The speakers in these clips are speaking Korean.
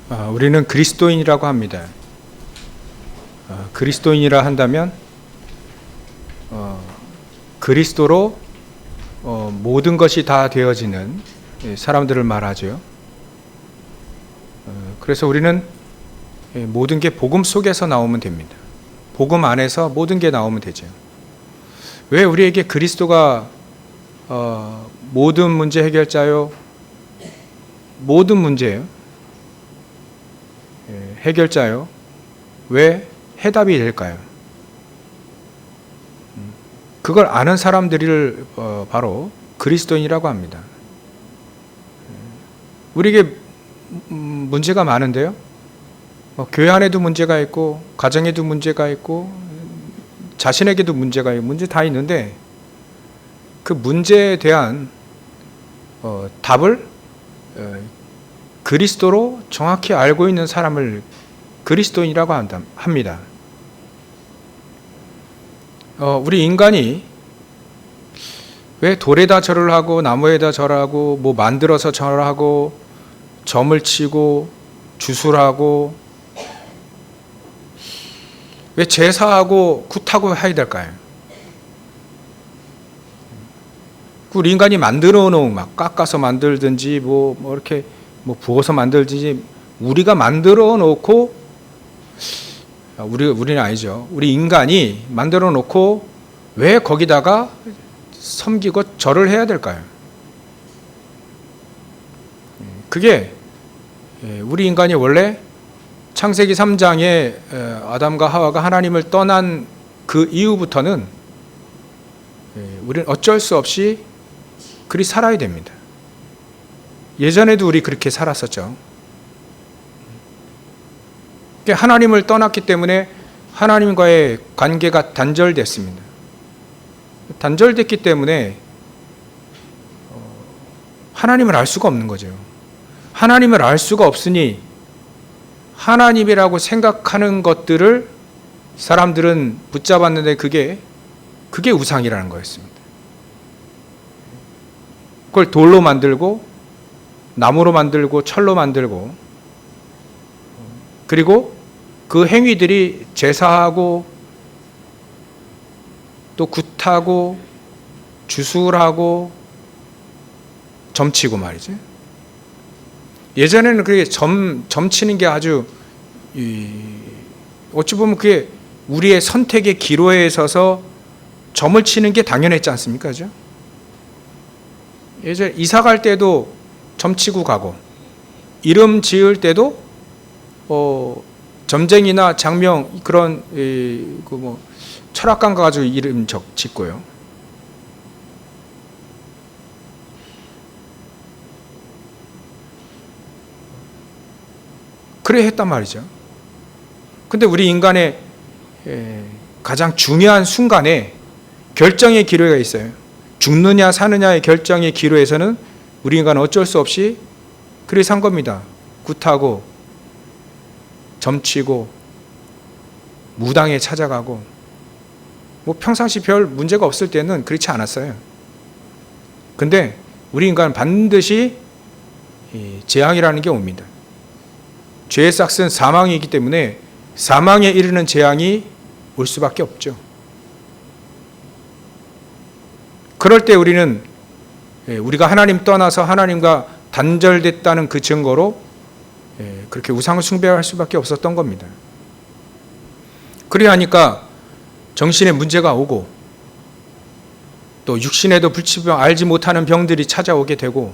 우리는 그리스도인이라고 합니다. 그리스도인이라 한다면 그리스도로 모든 것이 다 되어지는 사람들을 말하죠. 그래서 우리는 모든 게 복음 속에서 나오면 됩니다. 복음 안에서 모든 게 나오면 되죠. 왜 우리에게 그리스도가 모든 문제 해결자요? 모든 문제예요. 해결자요. 왜 해답이 될까요? 그걸 아는 사람들을 바로 그리스도인이라고 합니다. 우리에게 문제가 많은데요. 교회 안에도 문제가 있고 가정에도 문제가 있고 자신에게도 문제가 있고 문제 다 있는데 그 문제에 대한 답을 그리스도로 정확히 알고 있는 사람을 그리스도인이라고 합니다. 우리 인간이 왜 돌에다 절을 하고 나무에다 절하고 뭐 만들어서 절하고 점을 치고 주술하고 왜 제사하고 굿하고 해야 될까요? 우리 인간이 만들어 놓은 막 깎아서 만들든지 뭐 이렇게 뭐 부어서 만들든지 우리가 만들어 놓고 우리는 아니죠. 우리 인간이 만들어 놓고 왜 거기다가 섬기고 절을 해야 될까요? 그게 우리 인간이 원래 창세기 3장에 아담과 하와가 하나님을 떠난 그 이후부터는 우리는 어쩔 수 없이 그리 살아야 됩니다. 예전에도 우리 그렇게 살았었죠. 하나님을 떠났기 때문에 하나님과의 관계가 단절됐습니다. 단절됐기 때문에 하나님을 알 수가 없는 거죠. 하나님을 알 수가 없으니 하나님이라고 생각하는 것들을 사람들은 붙잡았는데 그게 우상이라는 거였습니다. 그걸 돌로 만들고 나무로 만들고 철로 만들고 그리고 그 행위들이 제사하고 또 굿하고 주술하고 점치고 말이죠. 예전에는 그게 점치는 게 아주 어찌 보면 그게 우리의 선택의 기로에 있어서 점을 치는 게 당연했지 않습니까? 그죠? 예전에 이사 갈 때도 점치고 가고 이름 지을 때도 점쟁이나 장명 그런 뭐 철학관 가지고 이름 짓고요. 그래 했단 말이죠. 근데 우리 인간의 가장 중요한 순간에 결정의 기로가 있어요. 죽느냐 사느냐의 결정의 기로에서는 우리 인간은 어쩔 수 없이 그리 산 겁니다. 굿하고 점치고 무당에 찾아가고 뭐 평상시 별 문제가 없을 때는 그렇지 않았어요. 근데 우리 인간은 반드시 재앙이라는 게 옵니다. 죄의 싹은 사망이기 때문에 사망에 이르는 재앙이 올 수밖에 없죠. 그럴 때 우리는 우리가 하나님 떠나서 하나님과 단절됐다는 그 증거로 그렇게 우상을 숭배할 수밖에 없었던 겁니다. 그래야 하니까 정신에 문제가 오고 또 육신에도 불치병 알지 못하는 병들이 찾아오게 되고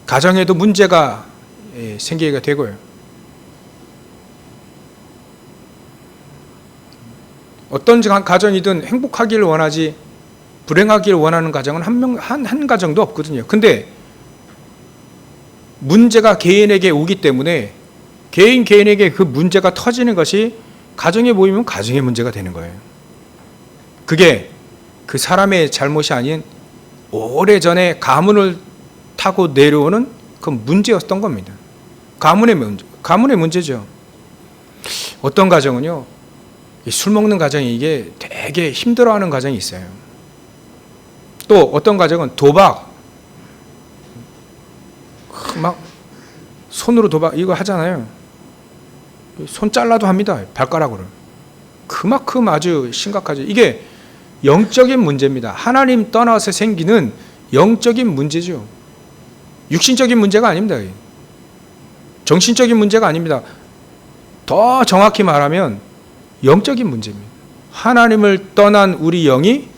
가정에도 문제가 생기게 되고요. 어떤 가정이든 행복하기를 원하지 불행하기를 원하는 가정은 한 가정도 없거든요. 근데 문제가 개인에게 오기 때문에 개인에게 그 문제가 터지는 것이 가정에 모이면 가정의 문제가 되는 거예요. 그게 그 사람의 잘못이 아닌 오래전에 가문을 타고 내려오는 그 문제였던 겁니다. 가문의 문제죠. 어떤 가정은요, 술 먹는 가정이 이게 되게 힘들어하는 가정이 있어요. 또 어떤 가정은 도박, 막 손으로 도박 이거 하잖아요. 손 잘라도 합니다. 발가락으로. 그만큼 아주 심각하죠. 이게 영적인 문제입니다. 하나님 떠나서 생기는 영적인 문제죠. 육신적인 문제가 아닙니다. 정신적인 문제가 아닙니다. 더 정확히 말하면 영적인 문제입니다. 하나님을 떠난 우리 영이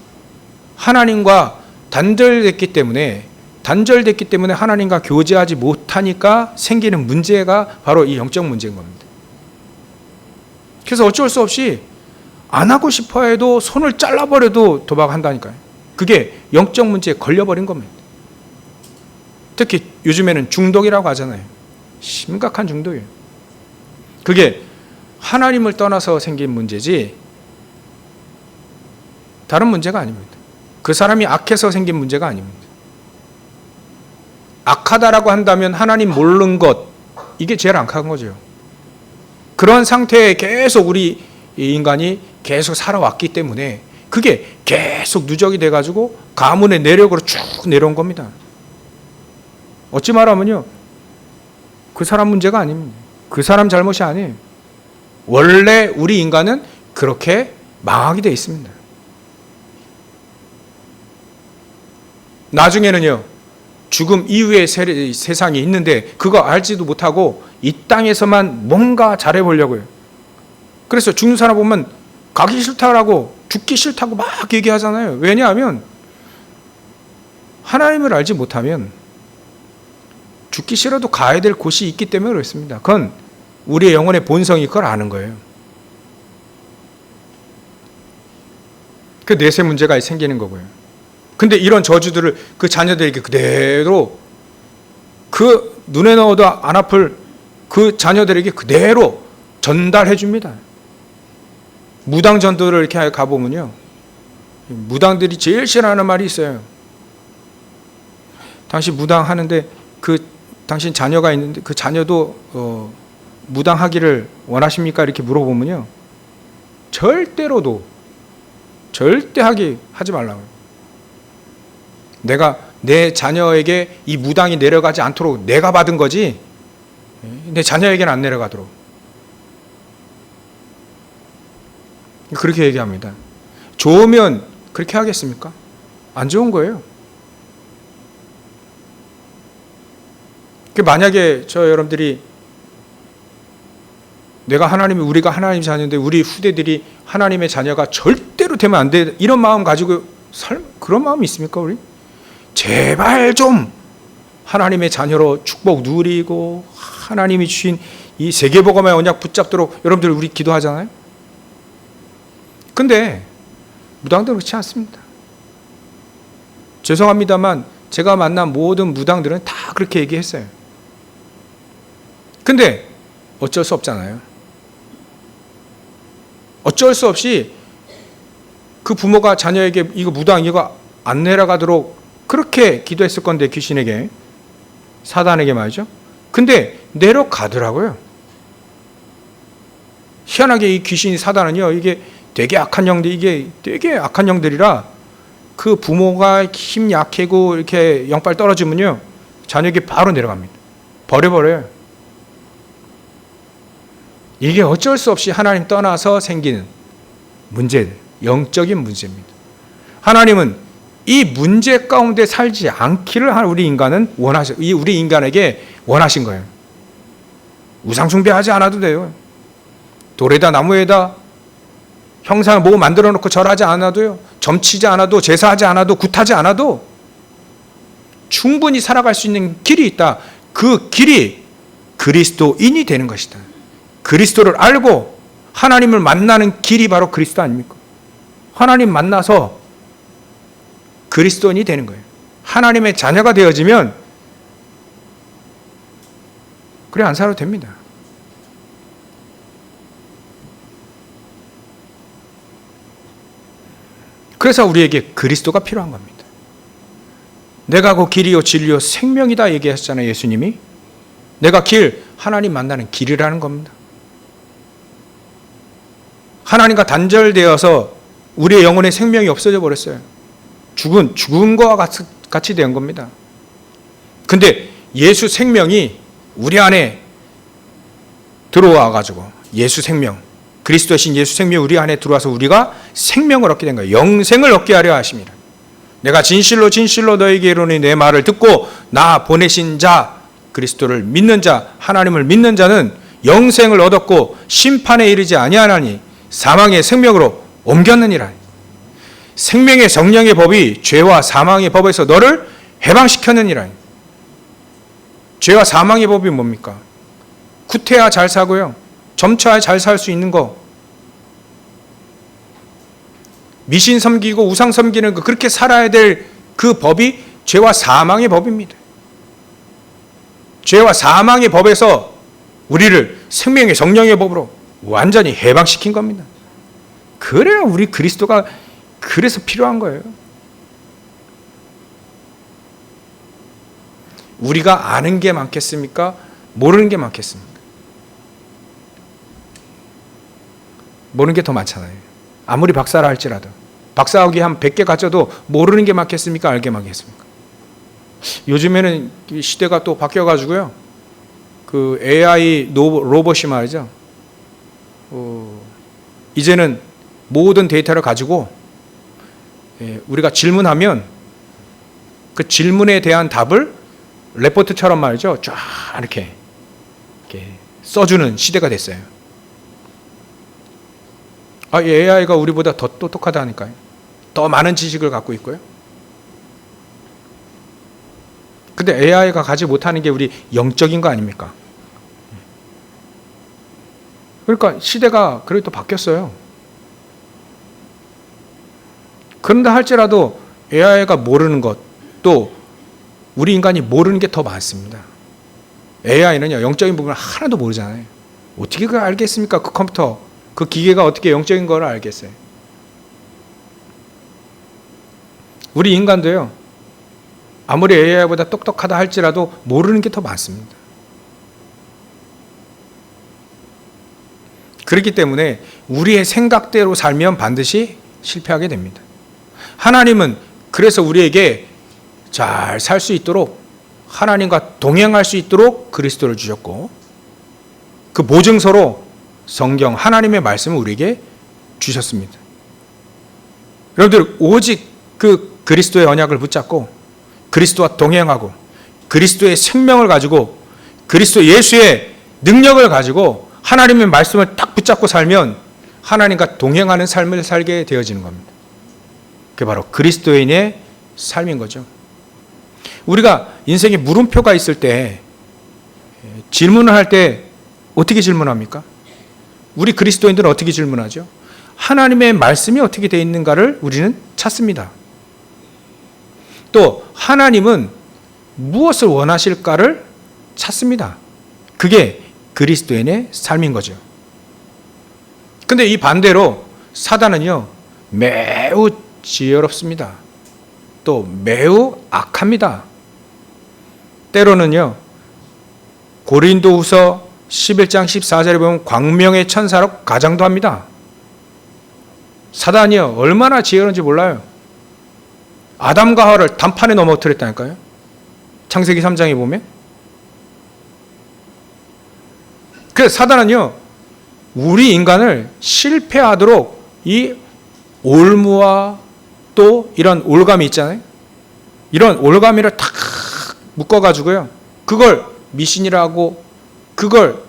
하나님과 단절됐기 때문에 하나님과 교제하지 못하니까 생기는 문제가 바로 이 영적 문제인 겁니다. 그래서 어쩔 수 없이 안 하고 싶어 해도 손을 잘라버려도 도박한다니까요. 그게 영적 문제에 걸려버린 겁니다. 특히 요즘에는 중독이라고 하잖아요. 심각한 중독이에요. 그게 하나님을 떠나서 생긴 문제지 다른 문제가 아닙니다. 그 사람이 악해서 생긴 문제가 아닙니다. 악하다라고 한다면 하나님 모르는 것, 이게 제일 악한 거죠. 그런 상태에 계속 우리 인간이 계속 살아왔기 때문에 그게 계속 누적이 돼가지고 가문의 내력으로 쭉 내려온 겁니다. 어찌 말하면요, 그 사람 문제가 아닙니다. 그 사람 잘못이 아니에요. 원래 우리 인간은 그렇게 망하게 돼 있습니다. 나중에는요, 죽음 이후의 세상이 있는데 그거 알지도 못하고 이 땅에서만 뭔가 잘해보려고요. 그래서 죽는 사람 보면 가기 싫다라고 죽기 싫다고 막 얘기하잖아요. 왜냐하면 하나님을 알지 못하면 죽기 싫어도 가야 될 곳이 있기 때문에 그렇습니다. 그건 우리의 영혼의 본성이 그걸 아는 거예요. 그 내세 문제가 생기는 거고요. 근데 이런 저주들을 그 자녀들에게 그대로 그 눈에 넣어도 안 아플 그 자녀들에게 그대로 전달해 줍니다. 무당 전도를 이렇게 가보면요, 무당들이 제일 싫어하는 말이 있어요. 당신 무당 하는데 당신 자녀가 있는데 그 자녀도 무당하기를 원하십니까? 이렇게 물어보면요, 절대 하지 말라고요. 내가 내 자녀에게 이 무당이 내려가지 않도록 내가 받은 거지 내 자녀에게는 안 내려가도록, 그렇게 얘기합니다. 좋으면 그렇게 하겠습니까? 안 좋은 거예요. 만약에 여러분들이 우리가 하나님 자녀인데 우리 후대들이 하나님의 자녀가 절대로 되면 안 돼, 이런 마음 가지고 그런 마음이 있습니까? 우리 제발 좀 하나님의 자녀로 축복 누리고 하나님이 주신 이 세계복음의 언약 붙잡도록 여러분들 우리 기도하잖아요. 근데 무당들은 그렇지 않습니다. 죄송합니다만 제가 만난 모든 무당들은 다 그렇게 얘기했어요. 근데 어쩔 수 없잖아요. 어쩔 수 없이 그 부모가 자녀에게 이거 무당 이거 안 내려가도록 그렇게 기도했을 건데, 귀신에게, 사단에게 말이죠. 근데 내려가더라고요. 희한하게 이 귀신이, 사단은요, 이게 되게 악한 영들이라 그 부모가 힘 약해고 이렇게 영빨 떨어지면요, 자녀에게 바로 내려갑니다. 버려버려요. 이게 어쩔 수 없이 하나님 떠나서 생기는 문제들, 영적인 문제입니다. 하나님은 이 문제 가운데 살지 않기를 우리 인간에게 원하신 거예요. 우상 숭배하지 않아도 돼요. 돌에다 나무에다 형상을 뭐 만들어 놓고 절하지 않아도요, 점치지 않아도, 제사하지 않아도, 굿하지 않아도 충분히 살아갈 수 있는 길이 있다. 그 길이 그리스도인이 되는 것이다. 그리스도를 알고 하나님을 만나는 길이 바로 그리스도 아닙니까? 하나님 만나서 그리스도인이 되는 거예요. 하나님의 자녀가 되어지면 그래 안 살아도 됩니다. 그래서 우리에게 그리스도가 필요한 겁니다. 내가 그 길이요 진리요 생명이다 얘기하셨잖아요, 예수님이. 내가 하나님 만나는 길이라는 겁니다. 하나님과 단절되어서 우리의 영혼의 생명이 없어져 버렸어요. 죽은 거와 같이 된 겁니다. 근데 예수 생명이 우리 안에 들어와 가지고 예수 생명, 그리스도신 예수 생명 우리 안에 들어와서 우리가 생명을 얻게 된 거예요. 영생을 얻게 하려 하십니다. 내가 진실로 진실로 너에게 이르노니 내 말을 듣고 나 보내신 자, 그리스도를 믿는 자, 하나님을 믿는 자는 영생을 얻었고 심판에 이르지 아니하나니 사망의 생명으로 옮겼느니라. 생명의 성령의 법이 죄와 사망의 법에서 너를 해방시켰느니라. 죄와 사망의 법이 뭡니까? 구태야 잘 사고요. 점쳐야 잘 살 수 있는 거. 미신 섬기고 우상 섬기는 거, 그렇게 살아야 될 그 법이 죄와 사망의 법입니다. 죄와 사망의 법에서 우리를 생명의 성령의 법으로 완전히 해방시킨 겁니다. 그래야 우리 그리스도가 그래서 필요한 거예요. 우리가 아는 게 많겠습니까? 모르는 게 많겠습니까? 모르는 게 더 많잖아요. 아무리 박사라 할지라도 박사학위 한 100개 가져도 모르는 게 많겠습니까? 알게 많겠습니까? 요즘에는 시대가 또 바뀌어가지고요. 그 AI 로봇이 말이죠. 이제는 모든 데이터를 가지고 우리가 질문하면 그 질문에 대한 답을 레포트처럼 말이죠. 쫙 이렇게 써주는 시대가 됐어요. AI가 우리보다 더 똑똑하다니까요. 더 많은 지식을 갖고 있고요. 근데 AI가 가지 못하는 게 우리 영적인 거 아닙니까? 그러니까 시대가 그래도 바뀌었어요. 그런다 할지라도 AI가 모르는 것, 또 우리 인간이 모르는 게 더 많습니다. AI는요, 영적인 부분을 하나도 모르잖아요. 어떻게 그걸 알겠습니까? 그 컴퓨터, 그 기계가 어떻게 영적인 걸 알겠어요? 우리 인간도요, 아무리 AI보다 똑똑하다 할지라도 모르는 게 더 많습니다. 그렇기 때문에 우리의 생각대로 살면 반드시 실패하게 됩니다. 하나님은 그래서 우리에게 잘 살 수 있도록, 하나님과 동행할 수 있도록 그리스도를 주셨고, 그 보증서로 성경, 하나님의 말씀을 우리에게 주셨습니다. 여러분들 오직 그 그리스도의 언약을 붙잡고 그리스도와 동행하고 그리스도의 생명을 가지고 그리스도 예수의 능력을 가지고 하나님의 말씀을 딱 붙잡고 살면 하나님과 동행하는 삶을 살게 되어지는 겁니다. 그게 바로 그리스도인의 삶인 거죠. 우리가 인생에 물음표가 있을 때 질문을 할 때 어떻게 질문합니까? 우리 그리스도인들은 어떻게 질문하죠? 하나님의 말씀이 어떻게 되어 있는가를 우리는 찾습니다. 또 하나님은 무엇을 원하실까를 찾습니다. 그게 그리스도인의 삶인 거죠. 근데 이 반대로 사단은요, 매우 지혜롭습니다. 또 매우 악합니다. 때로는요, 고린도후서 11장 14절에 보면 광명의 천사로 가장도 합니다. 사단이요, 얼마나 지혜로운지 몰라요. 아담과 하와를 단판에 넘어뜨렸다니까요. 창세기 3장에 보면. 그래서 사단은요, 우리 인간을 실패하도록 이 올무와 또 이런 올감이 있잖아요. 이런 올가미를 탁 묶어가지고요, 그걸 미신이라 하고 그걸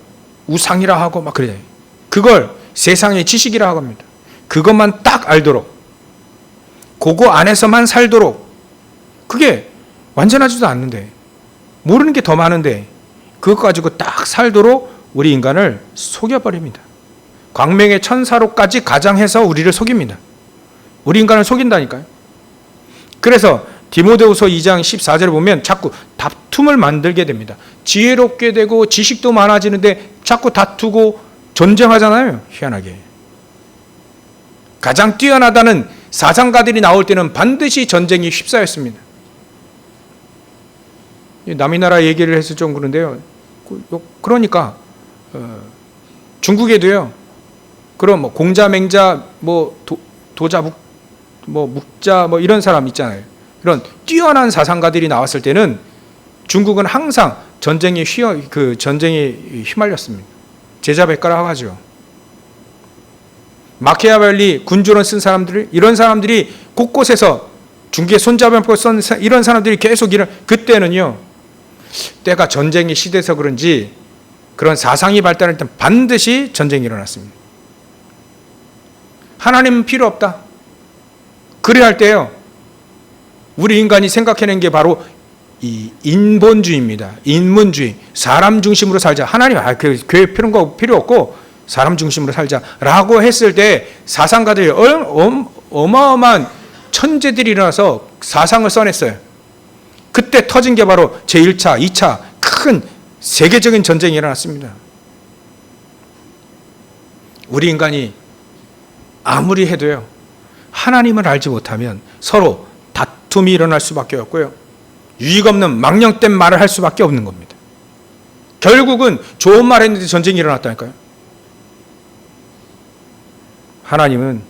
우상이라 하고 막 그래요. 그걸 세상의 지식이라 하고 합니다. 그것만 딱 알도록, 그거 안에서만 살도록, 그게 완전하지도 않는데, 모르는 게 더 많은데 그것 가지고 딱 살도록 우리 인간을 속여버립니다. 광명의 천사로까지 가장해서 우리를 속입니다. 우리 인간을 속인다니까요. 그래서 디모데후서 2장 14절을 보면 자꾸 다툼을 만들게 됩니다. 지혜롭게 되고 지식도 많아지는데 자꾸 다투고 전쟁하잖아요. 희한하게. 가장 뛰어나다는 사상가들이 나올 때는 반드시 전쟁이 휩싸였습니다. 남의 나라 얘기를 해서 좀 그런데요. 그러니까 중국에도요, 그런 뭐 공자, 맹자, 뭐 도자, 묵자, 이런 사람 있잖아요. 이런 뛰어난 사상가들이 나왔을 때는 중국은 항상 전쟁에 휘말렸습니다. 제자백가라고 하죠. 마키아벨리 군주론 쓴 사람들이, 이런 사람들이 곳곳에서 중기의 손자병법 쓴 이런 사람들이 계속 그때는요, 때가 전쟁의 시대에서 그런지 그런 사상이 발달할 때 반드시 전쟁이 일어났습니다. 하나님은 필요 없다. 그래야 할 때요, 우리 인간이 생각해낸 게 바로 이 인본주의입니다. 인문주의. 사람 중심으로 살자. 하나님, 교회 필요 없고 사람 중심으로 살자라고 했을 때 사상가들이 어마어마한 천재들이 일어나서 사상을 써냈어요. 그때 터진 게 바로 제1차, 2차 큰 세계적인 전쟁이 일어났습니다. 우리 인간이 아무리 해도요, 하나님을 알지 못하면 서로 다툼이 일어날 수밖에 없고요, 유익 없는 망령된 말을 할 수밖에 없는 겁니다. 결국은 좋은 말 했는데 전쟁이 일어났다니까요. 하나님은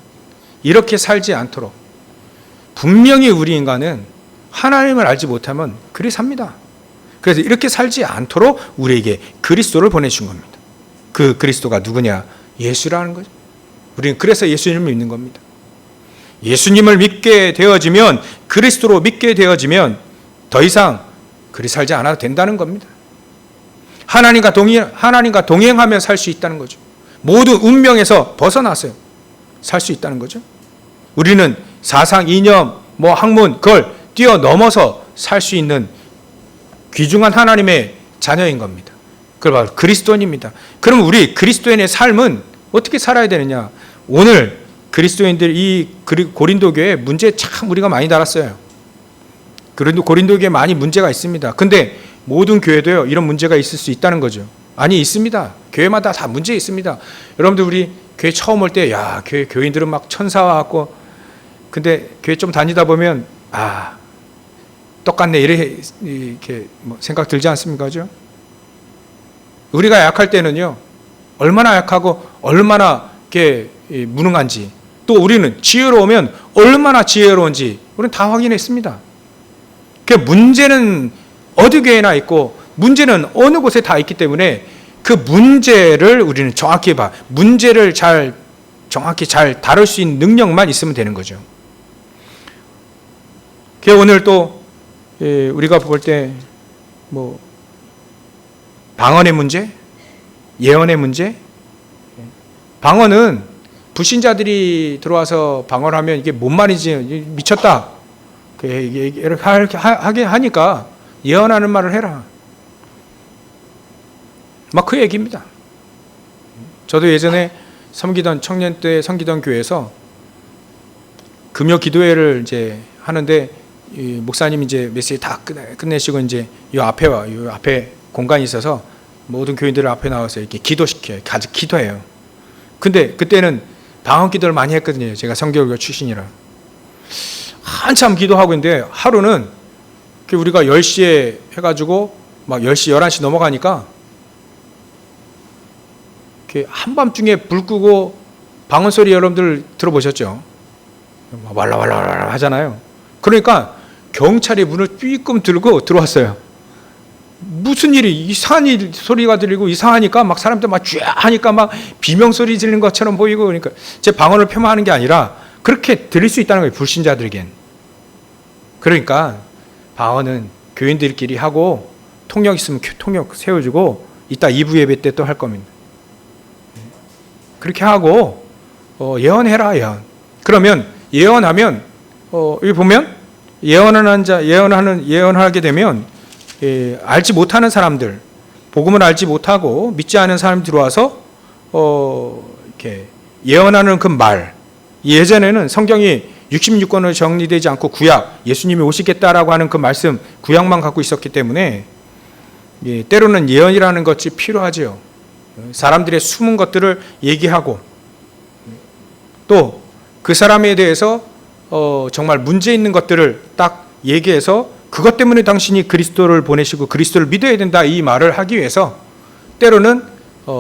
이렇게 살지 않도록, 분명히 우리 인간은 하나님을 알지 못하면 그리 삽니다. 그래서 이렇게 살지 않도록 우리에게 그리스도를 보내주신 겁니다. 그 그리스도가 누구냐? 예수라는 거죠. 우리는 그래서 예수님을 믿는 겁니다. 예수님을 믿게 되어지면, 그리스도로 믿게 되어지면 더 이상 그리 살지 않아도 된다는 겁니다. 하나님과 동행하며 살 수 있다는 거죠. 모든 운명에서 벗어나서요, 살 수 있다는 거죠. 우리는 사상, 이념, 학문, 그걸 뛰어넘어서 살 수 있는 귀중한 하나님의 자녀인 겁니다. 그걸 바로 그리스도인입니다. 그럼 우리 그리스도인의 삶은 어떻게 살아야 되느냐? 오늘 그리스도인들, 이 고린도 교회에 문제 참 우리가 많이 달았어요. 고린도 교회에 많이 문제가 있습니다. 근데 모든 교회도요, 이런 문제가 있을 수 있다는 거죠. 아니, 있습니다. 교회마다 다 문제 있습니다. 여러분들, 우리 교회 처음 올 때, 교인들은 막 천사와 같고, 근데 교회 좀 다니다 보면, 똑같네, 이렇게 생각 들지 않습니까? 그죠? 우리가 약할 때는요, 얼마나 약하고 얼마나 이렇게 무능한지, 또 우리는 지혜로우면 얼마나 지혜로운지 우리는 다 확인했습니다. 그 문제는 어디 교회나 있고 문제는 어느 곳에 다 있기 때문에 그 문제를 우리는 문제를 정확히 잘 다룰 수 있는 능력만 있으면 되는 거죠. 오늘 또 우리가 볼 때 방언의 문제, 예언의 문제. 방언은 불신자들이 들어와서 방언하면 이게 뭔 말이지, 미쳤다, 이렇게 하게 하니까 예언하는 말을 해라, 막 그 얘기입니다. 저도 예전에 청년 때 섬기던 교회에서 금요 기도회를 이제 하는데, 목사님이 이제 메시지 다 끝내시고 이제 이 앞에 공간이 있어서 모든 교인들 앞에 나와서 이렇게 기도시켜요. 같이 기도해요. 근데 그때는 방언 기도를 많이 했거든요. 제가 성교육교 출신이라. 한참 기도하고 있는데, 하루는 우리가 10시에 해가지고 막 10시, 11시 넘어가니까 한밤중에 불 끄고 방언 소리 여러분들 들어보셨죠? 왈라왈라 하잖아요. 그러니까 경찰이 문을 삐끔 들고 들어왔어요. 무슨 일이, 이상한 소리가 들리고 이상하니까 막 사람들 막 쥐야 하니까 막 비명소리 지르는 것처럼 보이고, 그러니까 제 방언을 폄하하는 게 아니라 그렇게 들릴 수 있다는 거예요, 불신자들에겐. 그러니까 방언은 교인들끼리 하고, 통역 있으면 통역 세워주고, 이따 2부 예배 때 또 할 겁니다. 그렇게 하고 예언해라, 예언. 그러면 예언하면 여기 보면 예언하게 되면 알지 못하는 사람들, 복음을 알지 못하고 믿지 않은 사람이 들어와서 이렇게 예언하는 그 말. 예전에는 성경이 66권으로 정리되지 않고 구약, 예수님이 오시겠다라고 하는 그 말씀, 구약만 갖고 있었기 때문에 때로는 예언이라는 것이 필요하죠. 사람들의 숨은 것들을 얘기하고, 또 그 사람에 대해서 정말 문제 있는 것들을 딱 얘기해서 그것 때문에 당신이 그리스도를 보내시고 그리스도를 믿어야 된다, 이 말을 하기 위해서 때로는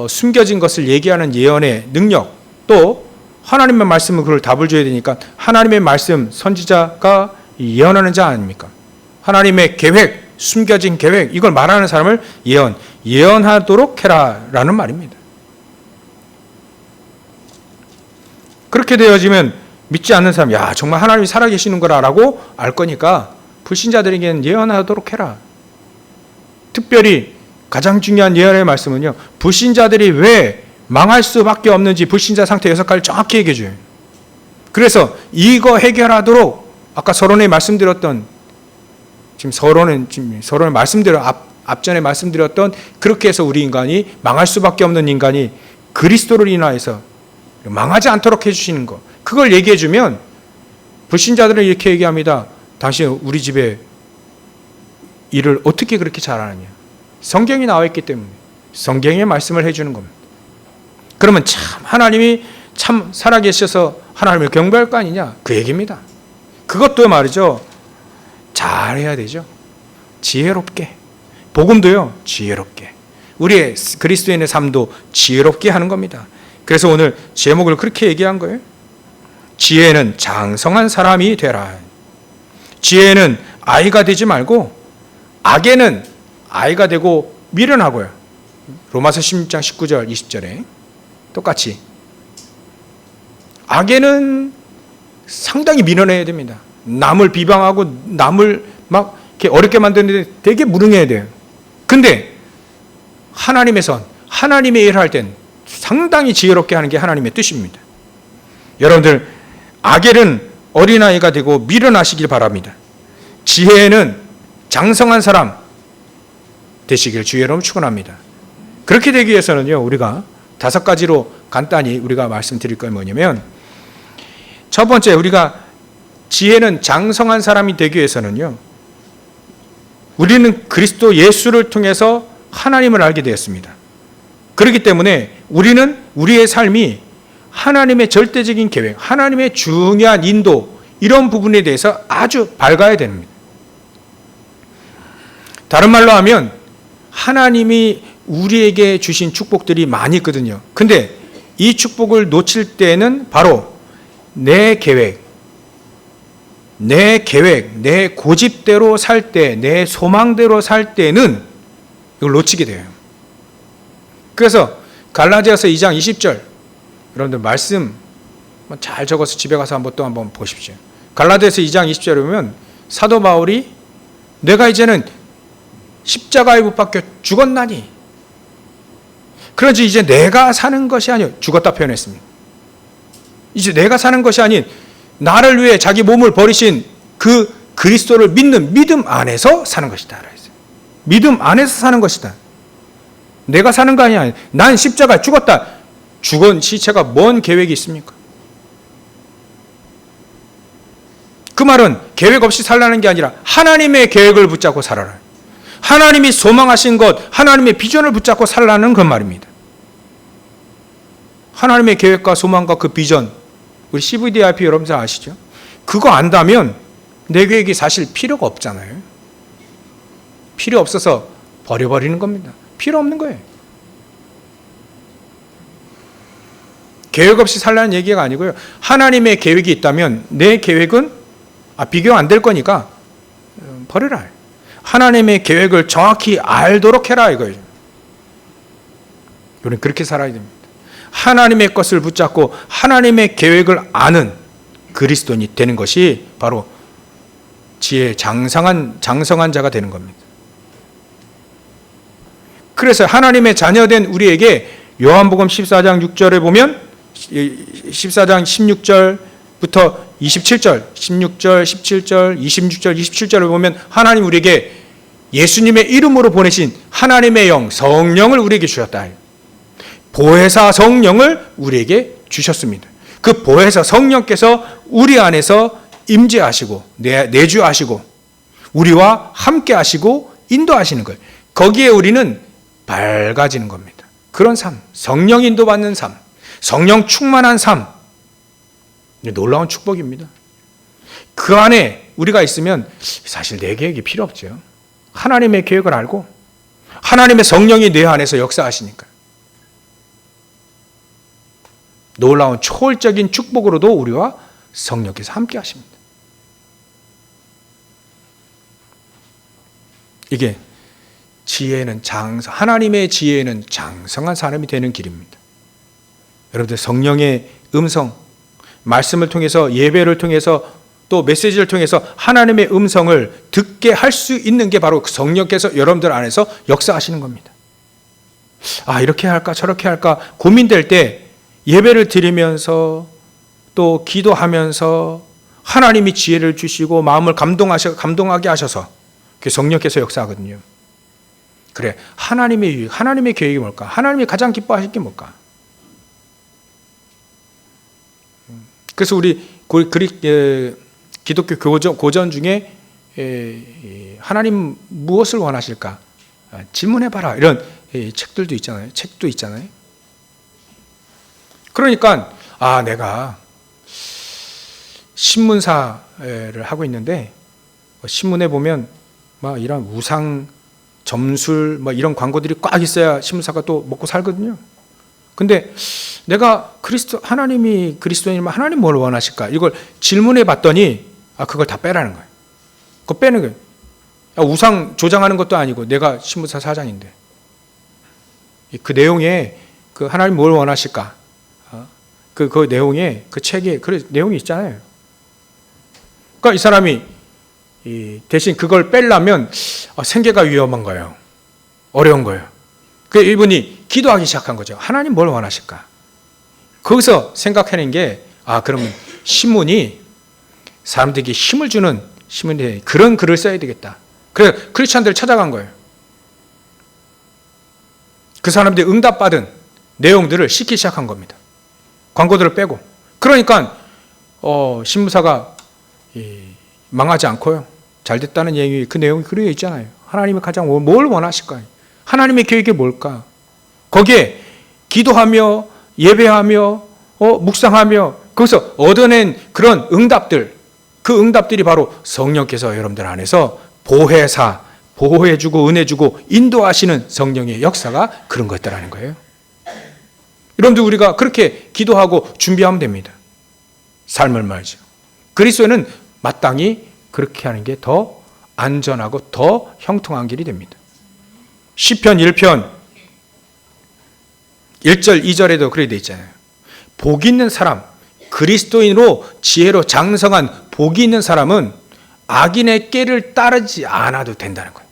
숨겨진 것을 얘기하는 예언의 능력, 또 하나님의 말씀은 그걸 답을 줘야 되니까 하나님의 말씀, 선지자가 예언하는 자 아닙니까? 하나님의 계획, 숨겨진 계획, 이걸 말하는 사람을 예언하도록 해라라는 말입니다. 그렇게 되어지면 믿지 않는 사람, 야, 정말 하나님이 살아계시는 거라라고 알 거니까 불신자들에게는 예언하도록 해라. 특별히 가장 중요한 예언의 말씀은요, 불신자들이 왜 망할 수밖에 없는지 불신자 상태 6가지를 정확히 얘기해 줘요. 그래서 이거 해결하도록 아까 서론에 말씀드렸던, 지금 서론에 앞전에 말씀드렸던, 그렇게 해서 우리 인간이 망할 수밖에 없는 인간이 그리스도를 인하여서 망하지 않도록 해주시는 것, 그걸 얘기해 주면 불신자들은 이렇게 얘기합니다. 당신 우리 집에 일을 어떻게 그렇게 잘하느냐. 성경이 나와 있기 때문에 성경의 말씀을 해주는 겁니다. 그러면 참 하나님이 참 살아계셔서 하나님을 경배할 거 아니냐, 그 얘기입니다. 그것도 말이죠, 잘해야 되죠. 지혜롭게. 복음도요, 지혜롭게. 우리의 그리스도인의 삶도 지혜롭게 하는 겁니다. 그래서 오늘 제목을 그렇게 얘기한 거예요. 지혜는 장성한 사람이 되라. 지혜는 아이가 되지 말고 악에는 아이가 되고 미련하고요. 로마서 16장 19절 20절에 똑같이 악에는 상당히 미련해야 됩니다. 남을 비방하고 남을 막 이렇게 어렵게 만드는데 되게 무능해야 돼요. 근데 하나님의 선, 하나님의 일을 할 땐 상당히 지혜롭게 하는 게 하나님의 뜻입니다. 여러분들 악에는 어린아이가 되고 미련하시길 바랍니다. 지혜는 장성한 사람 되시길 주의 이름으로 축원합니다. 그렇게 되기 위해서는요, 우리가 5가지로 간단히 우리가 말씀드릴 건 뭐냐면, 첫 번째, 우리가 지혜는 장성한 사람이 되기 위해서는요, 우리는 그리스도 예수를 통해서 하나님을 알게 되었습니다. 그렇기 때문에 우리는 우리의 삶이 하나님의 절대적인 계획, 하나님의 중요한 인도, 이런 부분에 대해서 아주 밝아야 됩니다. 다른 말로 하면 하나님이 우리에게 주신 축복들이 많이 있거든요. 근데 이 축복을 놓칠 때는 바로 내 계획, 내 고집대로 살 때, 내 소망대로 살 때는 이걸 놓치게 돼요. 그래서 갈라디아서 2장 20절, 여러분들 말씀 잘 적어서 집에 가서 한번 보십시오. 갈라디아서 2장 20절에 보면 사도 바울이 내가 이제는 십자가에 못 박혀 죽었나니, 그러지 이제 내가 사는 것이 아니요, 죽었다 표현했습니다. 이제 내가 사는 것이 아닌 나를 위해 자기 몸을 버리신 그 그리스도를 믿는 믿음 안에서 사는 것이다. 믿음 안에서 사는 것이다. 내가 사는 거 아니야. 난 십자가에 죽었다. 죽은 시체가 뭔 계획이 있습니까? 그 말은 계획 없이 살라는 게 아니라 하나님의 계획을 붙잡고 살아라. 하나님이 소망하신 것, 하나님의 비전을 붙잡고 살라는 그 말입니다. 하나님의 계획과 소망과 그 비전, 우리 CVDIP 여러분들 아시죠? 그거 안다면 내 계획이 사실 필요가 없잖아요. 필요 없어서 버려버리는 겁니다. 필요 없는 거예요. 계획 없이 살라는 얘기가 아니고요, 하나님의 계획이 있다면 내 계획은 비교 안 될 거니까 버려라. 하나님의 계획을 정확히 알도록 해라 이거예요. 우리는 그렇게 살아야 됩니다. 하나님의 것을 붙잡고 하나님의 계획을 아는 그리스도인이 되는 것이 바로 지혜 장성한 자가 되는 겁니다. 그래서 하나님의 자녀된 우리에게 요한복음 14장 6절에 보면 14장 16절부터 27절, 16절, 17절, 26절, 27절을 보면 하나님 우리에게 예수님의 이름으로 보내신 하나님의 영, 성령을 우리에게 주셨다. 보혜사 성령을 우리에게 주셨습니다. 그 보혜사 성령께서 우리 안에서 임재하시고 내주하시고 우리와 함께 하시고 인도하시는 거예요. 거기에 우리는 밝아지는 겁니다. 그런 삶, 성령 인도받는 삶, 성령 충만한 삶, 놀라운 축복입니다. 그 안에 우리가 있으면 사실 내 계획이 필요 없죠. 하나님의 계획을 알고 하나님의 성령이 내 안에서 역사하시니까 놀라운 초월적인 축복으로도 우리와 성령께서 함께 하십니다. 이게 하나님의 지혜는 장성한 사람이 되는 길입니다. 여러분들 성령의 음성, 말씀을 통해서 예배를 통해서 또 메시지를 통해서 하나님의 음성을 듣게 할 수 있는 게 바로 성령께서 여러분들 안에서 역사하시는 겁니다. 이렇게 할까 저렇게 할까 고민될 때 예배를 드리면서 또 기도하면서 하나님이 지혜를 주시고 마음을 감동하게 하셔서 그 성령께서 역사하거든요. 그래, 하나님의 계획이 뭘까? 하나님이 가장 기뻐하실 게 뭘까? 그래서 우리 기독교 고전 중에 하나님 무엇을 원하실까? 질문해봐라. 이런 책도 있잖아요. 그러니까 내가 신문사를 하고 있는데 신문에 보면 막 이런 우상 점술 이런 광고들이 꽉 있어야 신문사가 또 먹고 살거든요. 근데 내가 하나님이 그리스도인이면 하나님 뭘 원하실까? 이걸 질문해 봤더니 그걸 다 빼라는 거예요. 그거 빼는 거예요. 우상 조장하는 것도 아니고 내가 신문사 사장인데 그 내용에 그 하나님 뭘 원하실까? 그 내용에 그 책에 그 내용이 있잖아요. 그러니까 이 사람이 대신 그걸 빼려면 생계가 위험한 거예요. 어려운 거예요. 그래서 이분이 기도하기 시작한 거죠. 하나님 뭘 원하실까? 거기서 생각하는 게 그러면 신문이 사람들에게 힘을 주는 신문이 그런 글을 써야 되겠다. 그래서 크리스찬들을 찾아간 거예요. 그 사람들이 응답받은 내용들을 싣기 시작한 겁니다. 광고들을 빼고. 그러니까 신문사가 망하지 않고요. 잘 됐다는 얘기, 그 내용이 그려져 있잖아요. 하나님이 가장 뭘 원하실까요? 하나님의 계획이 뭘까? 거기에 기도하며 예배하며 묵상하며 거기서 얻어낸 그런 응답들, 그 응답들이 바로 성령께서 여러분들 안에서 보호해주고 은혜주고 인도하시는 성령의 역사가 그런 것들라는 거예요. 여러분들 우리가 그렇게 기도하고 준비하면 됩니다. 삶을 말이죠. 그리스도는 마땅히 그렇게 하는 게 더 안전하고 더 형통한 길이 됩니다. 시편 1편 1절 2절에도 그렇게 돼 있잖아요. 복 있는 사람, 그리스도인으로 지혜로 장성한 복이 있는 사람은 악인의 꾀를 따르지 않아도 된다는 거예요.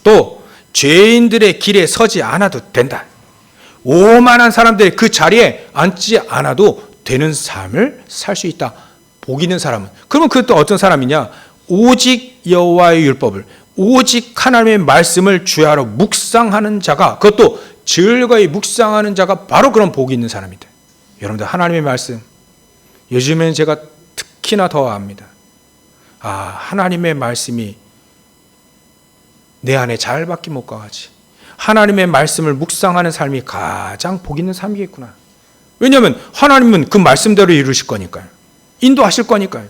또 죄인들의 길에 서지 않아도 된다. 오만한 사람들의 그 자리에 앉지 않아도 되는 삶을 살 수 있다. 복 있는 사람은. 그러면 그것도 어떤 사람이냐? 오직 여호와의 율법을, 오직 하나님의 말씀을 주야로 묵상하는 자가, 그것도 즐거이 묵상하는 자가 바로 그런 복이 있는 사람이다. 여러분들 하나님의 말씀, 요즘엔 제가 특히나 더 압니다. 하나님의 말씀이 내 안에 잘 박힌 못과 같이 하나님의 말씀을 묵상하는 삶이 가장 복 있는 삶이겠구나. 왜냐하면 하나님은 그 말씀대로 이루실 거니까요. 인도하실 거니까요.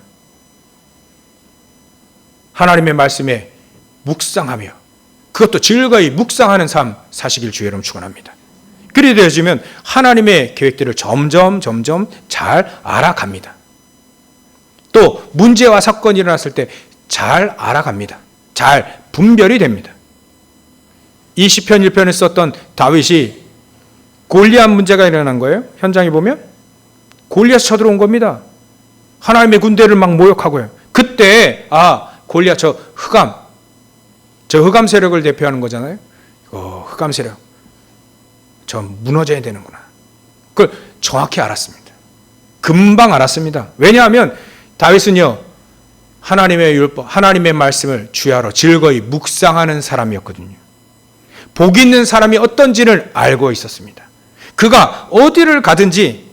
하나님의 말씀에 묵상하며 그것도 즐거이 묵상하는 삶 사시길 주의 이름 축원합니다. 그리 되어지면 하나님의 계획들을 점점 잘 알아갑니다. 또 문제와 사건이 일어났을 때 잘 알아갑니다. 잘 분별이 됩니다. 이 시편 1편을 썼던 다윗이 골리앗 문제가 일어난 거예요. 현장에 보면 골리앗이 쳐들어온 겁니다. 하나님의 군대를 막 모욕하고요. 그때 골리앗 저 흑암 세력을 대표하는 거잖아요. 흑암 세력 저 무너져야 되는구나. 그걸 정확히 알았습니다. 금방 알았습니다. 왜냐하면 다윗은요 하나님의 율법, 하나님의 말씀을 주야로 즐거이 묵상하는 사람이었거든요. 복 있는 사람이 어떤지를 알고 있었습니다. 그가 어디를 가든지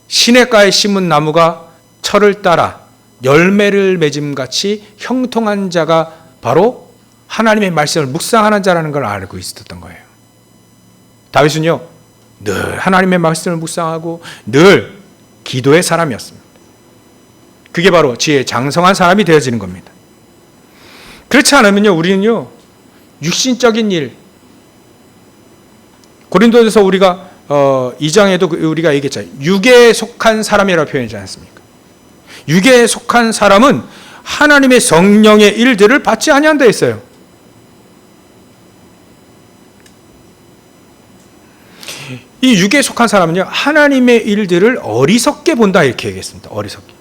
시냇가에 심은 나무가 철을 따라 열매를 맺음같이 형통한 자가 바로 하나님의 말씀을 묵상하는 자라는 걸 알고 있었던 거예요. 다윗은요 늘 하나님의 말씀을 묵상하고 늘 기도의 사람이었습니다. 그게 바로 지혜의 장성한 사람이 되어지는 겁니다. 그렇지 않으면요 우리는요 육신적인 일, 고린도전서 우리가 2장에도 우리가 얘기했잖아요. 육에 속한 사람이라고 표현하지 않습니까? 육에 속한 사람은 하나님의 성령의 일들을 받지 아니한다 했어요. 이 육에 속한 사람은요, 하나님의 일들을 어리석게 본다 이렇게 얘기했습니다. 어리석게.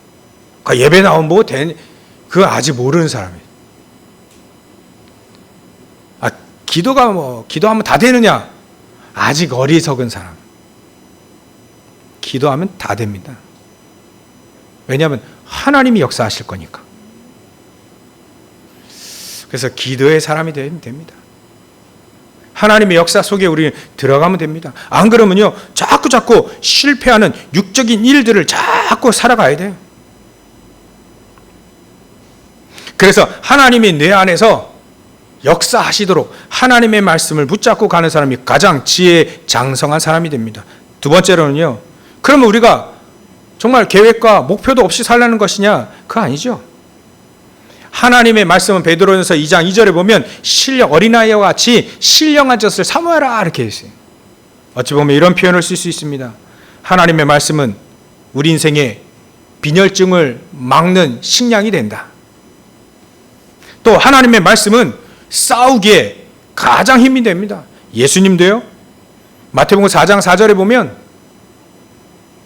그러니까 예배 나오면 뭐 그거 아직 모르는 사람이에요. 기도하면 다 되느냐? 아직 어리석은 사람. 기도하면 다 됩니다. 왜냐하면 하나님이 역사하실 거니까. 그래서 기도의 사람이 되면 됩니다. 하나님의 역사 속에 우리 들어가면 됩니다. 안 그러면요, 자꾸 실패하는 육적인 일들을 자꾸 살아가야 돼요. 그래서 하나님이 내 안에서 역사하시도록 하나님의 말씀을 붙잡고 가는 사람이 가장 지혜 장성한 사람이 됩니다. 두 번째로는요, 그러면 우리가 정말 계획과 목표도 없이 살라는 것이냐? 그거 아니죠. 하나님의 말씀은 베드로전서 2장 2절에 보면 어린아이와 같이 신령한 젖을 사모하라 이렇게 했어요. 어찌 보면 이런 표현을 쓸 수 있습니다. 하나님의 말씀은 우리 인생의 빈혈증을 막는 식량이 된다. 또 하나님의 말씀은 싸우기에 가장 힘이 됩니다. 예수님도요, 마태복음 4장 4절에 보면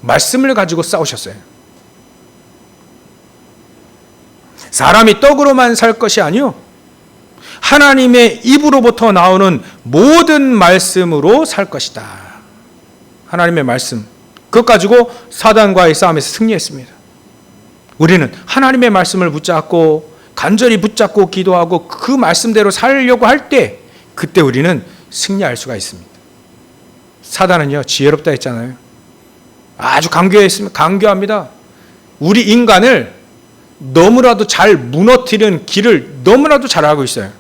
말씀을 가지고 싸우셨어요. 사람이 떡으로만 살 것이 아니요, 하나님의 입으로부터 나오는 모든 말씀으로 살 것이다. 하나님의 말씀, 그것 가지고 사단과의 싸움에서 승리했습니다. 우리는 하나님의 말씀을 붙잡고 간절히 붙잡고 기도하고 그 말씀대로 살려고 할 때, 그때 우리는 승리할 수가 있습니다. 사단은요, 지혜롭다 했잖아요. 아주 강교합니다. 우리 인간을 너무나도 잘 무너뜨리는 길을 너무나도 잘 알고 있어요.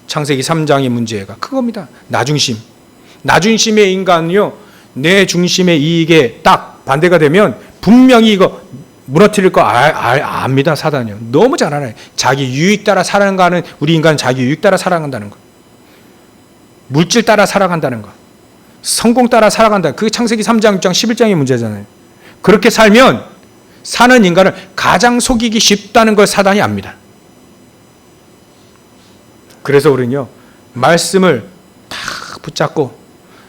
창세기 3장의 문제가 그겁니다. 나중심의 인간은요, 내 중심의 이익에 딱 반대가 되면 분명히 이거 무너뜨릴 거 압니다. 사단이요. 너무 잘 알아요. 자기 유익 따라 살아가는, 우리 인간은 자기 유익 따라 살아간다는 거, 물질 따라 살아간다는 거, 성공 따라 살아간다. 그게 창세기 3장, 6장, 11장의 문제잖아요. 그렇게 살면 사는 인간을 가장 속이기 쉽다는 걸 사단이 압니다. 그래서 우리는요, 말씀을 탁 붙잡고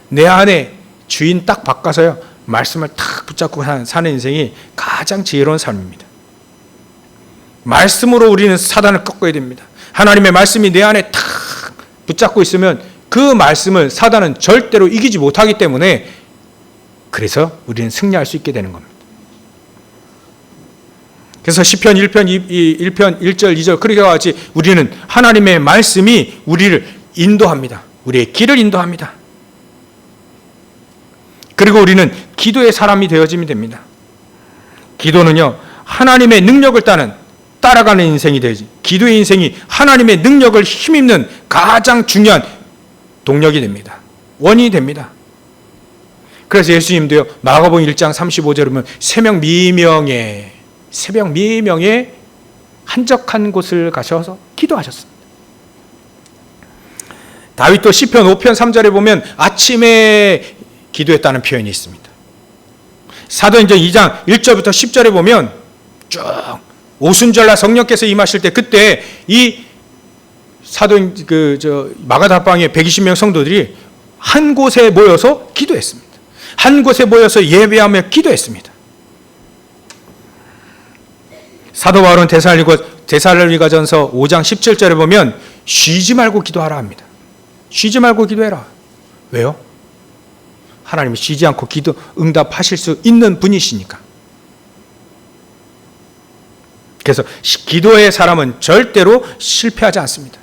내 안에 주인 딱 바꿔서요, 말씀을 탁 붙잡고 사는 인생이 가장 지혜로운 삶입니다. 말씀으로 우리는 사단을 꺾어야 됩니다. 하나님의 말씀이 내 안에 탁 붙잡고 있으면 그 말씀을 사단은 절대로 이기지 못하기 때문에, 그래서 우리는 승리할 수 있게 되는 겁니다. 그래서 시편 1편 1절 2절 그렇게 같이 우리는 하나님의 말씀이 우리를 인도합니다. 우리의 길을 인도합니다. 그리고 우리는 기도의 사람이 되어지면 됩니다. 기도는요, 하나님의 능력을 따라가는 인생이 되지, 기도의 인생이 하나님의 능력을 힘입는 가장 중요한 동력이 됩니다. 원인이 됩니다. 그래서 예수님도요, 마가복음 1장 35절에 보면 새벽 미명에 한적한 곳을 가셔서 기도하셨습니다. 다윗도 시편 5편 3절에 보면 아침에 기도했다는 표현이 있습니다. 사도행전 2장 1절부터 10절에 보면 쭉 오순절날 성령께서 임하실 때, 그때 이 마가다방의 120명 성도들이 한 곳에 모여서 기도했습니다. 한 곳에 모여서 예배하며 기도했습니다. 사도 바울은 데살로니가전서 5장 17절에 보면 쉬지 말고 기도하라 합니다. 쉬지 말고 기도해라. 왜요? 하나님이 쉬지 않고 기도 응답하실 수 있는 분이시니까. 그래서 기도의 사람은 절대로 실패하지 않습니다.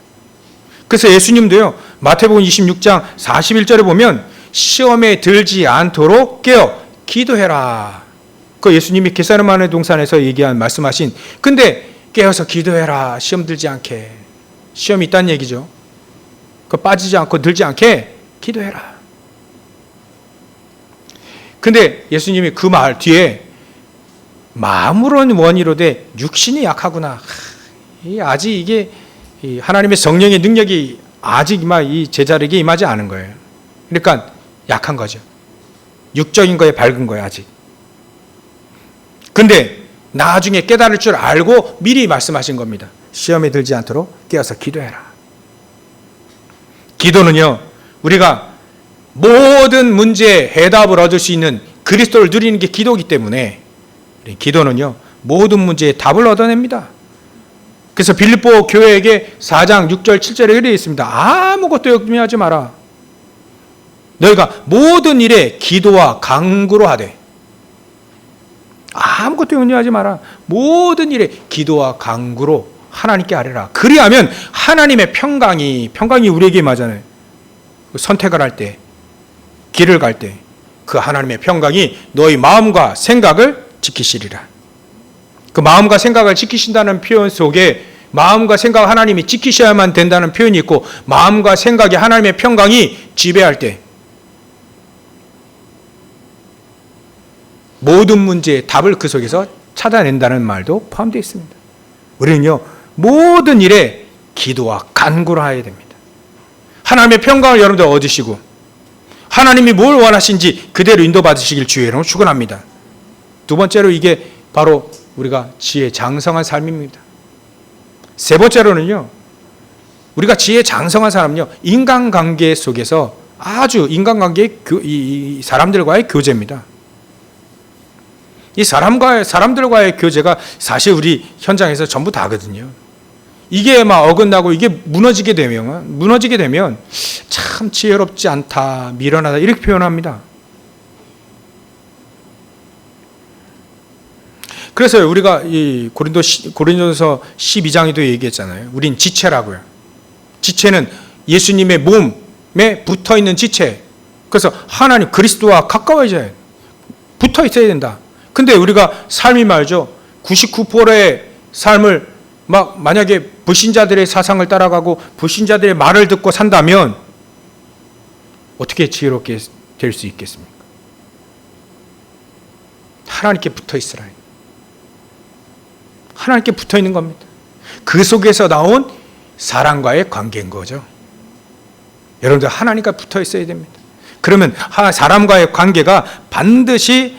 그래서 예수님도요, 마태복음 26장 41절에 보면 시험에 들지 않도록 깨어 기도해라. 그 예수님이 겟세마네 동산에서 말씀하신, 근데 깨어서 기도해라. 시험 들지 않게. 시험이 있다는 얘기죠. 그 빠지지 않고 들지 않게 기도해라. 근데 예수님이 그 말 뒤에 마음으로는 원이로되 육신이 약하구나. 아직 이게 하나님의 성령의 능력이 아직 이 제자에게 임하지 않은 거예요. 그러니까 약한 거죠. 육적인 거에 밝은 거예요, 아직. 근데 나중에 깨달을 줄 알고 미리 말씀하신 겁니다. 시험에 들지 않도록 깨어서 기도해라. 기도는요, 우리가 모든 문제에 해답을 얻을 수 있는 그리스도를 누리는 게 기도이기 때문에 기도는요, 모든 문제에 답을 얻어냅니다. 그래서 빌립보 교회에게 4장 6절 7절에 이렇게 있습니다. 아무것도 염려하지 마라. 너희가 모든 일에 기도와 간구로 하되. 아무것도 염려하지 마라. 모든 일에 기도와 간구로 하나님께 아뢰라. 그리하면 하나님의 평강이 우리에게 임하잖아요. 선택을 할 때, 길을 갈 때 그 하나님의 평강이 너희 마음과 생각을 지키시리라. 그 마음과 생각을 지키신다는 표현 속에 마음과 생각 하나님이 지키셔야만 된다는 표현이 있고, 마음과 생각에 하나님의 평강이 지배할 때 모든 문제의 답을 그 속에서 찾아낸다는 말도 포함되어 있습니다. 우리는요, 모든 일에 기도와 간구를 해야 됩니다. 하나님의 평강을 여러분들 얻으시고 하나님이 뭘 원하신지 그대로 인도받으시길 주의 이름으로 축원합니다. 두 번째로 이게 바로 우리가 지혜 장성한 삶입니다. 세 번째로는요, 우리가 지혜 장성한 사람은요, 인간관계 속에서 아주 인간관계 이 사람들과의 교제입니다. 이 사람들과의 교제가 사실 우리 현장에서 전부 다거든요. 이게 막 어긋나고 이게 무너지게 되면 참 지혜롭지 않다, 미련하다 이렇게 표현합니다. 그래서 우리가 이 고린도전서 12장에도 얘기했잖아요. 우린 지체라고요. 지체는 예수님의 몸에 붙어 있는 지체. 그래서 하나님 그리스도와 가까워져야 해요. 붙어 있어야 된다. 근데 우리가 삶이 말이죠. 99%의 삶을 만약에 불신자들의 사상을 따라가고 불신자들의 말을 듣고 산다면 어떻게 지혜롭게 될 수 있겠습니까? 하나님께 붙어 있으라. 하나님께 붙어 있는 겁니다. 그 속에서 나온 사람과의 관계인 거죠. 여러분들 하나님과 붙어 있어야 됩니다. 그러면 사람과의 관계가 반드시